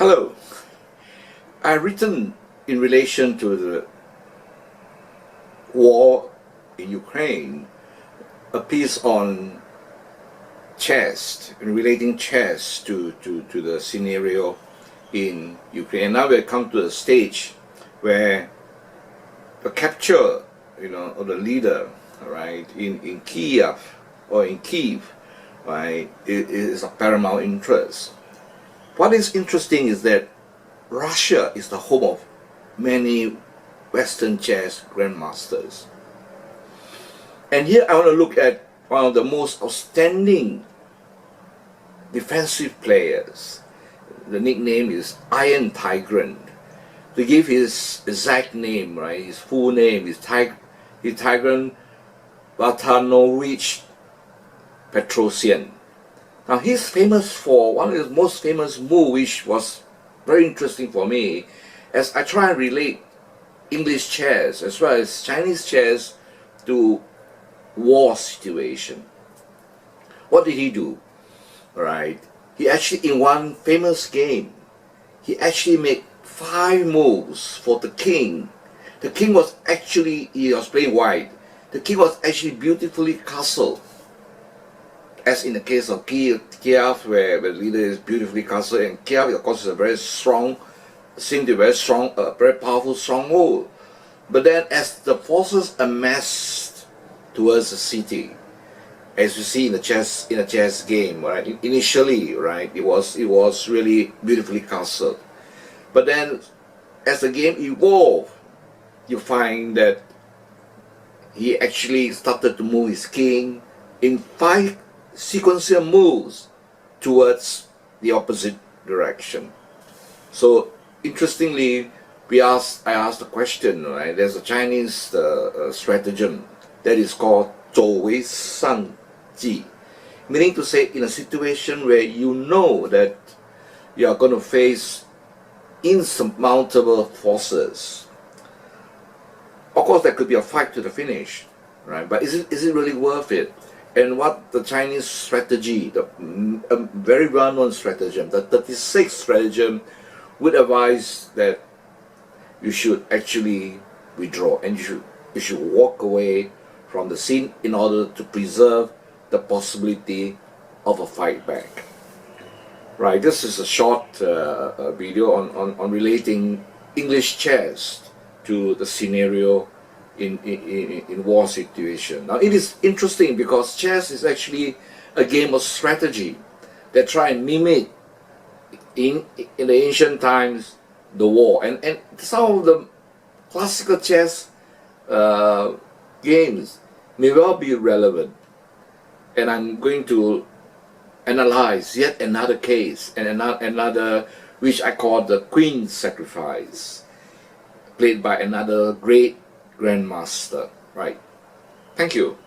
Hello. I've written in relation to the war in Ukraine a piece on chess, and relating chess to the scenario in Ukraine. And now we come to a stage where the capture, of the leader, right, in Kyiv or in Kyiv, right, is of paramount interest. What is interesting is that Russia is the home of many Western chess grandmasters. And here I want to look at one of the most outstanding defensive players. The nickname is Iron Tigran. To give his exact name, right, his full name is Tigran Petrosian. Now he's famous for one of his most famous moves, which was very interesting for me, as I try and relate English chess as well as Chinese chess to war situation. What did he do? Right? He actually, in one famous game, he actually made 5 moves for the king. The king was actually, he was playing white. The king was actually beautifully castled. As in the case of Kyiv, where the leader is beautifully castled, and Kyiv, of course, is a very strong, seemed to be very strong, very powerful stronghold. But then, as the forces amassed towards the city, as you see in a chess game, right? Initially, right, it was really beautifully castled. But then, as the game evolved, you find that he actually started to move his king in 5 sequential moves towards the opposite direction. So interestingly, I asked the question, right? There's a Chinese stratagem that is called Sun Tzu, meaning to say, in a situation where you know that you are going to face insurmountable forces. Of course, there could be a fight to the finish, right? But is it really worth it? And what the Chinese strategy, a very well-known stratagem, the 36 stratagem, would advise that you should actually withdraw, and you should walk away from the scene in order to preserve the possibility of a fight back. Right, this is a short video on relating English chess to the scenario in war situation. Now it is interesting because chess is actually a game of strategy that try and mimic in the ancient times the war, and some of the classical chess games may well be relevant. And I'm going to analyze yet another case, and another which I call the Queen Sacrifice, played by another great grandmaster. Right. Thank you.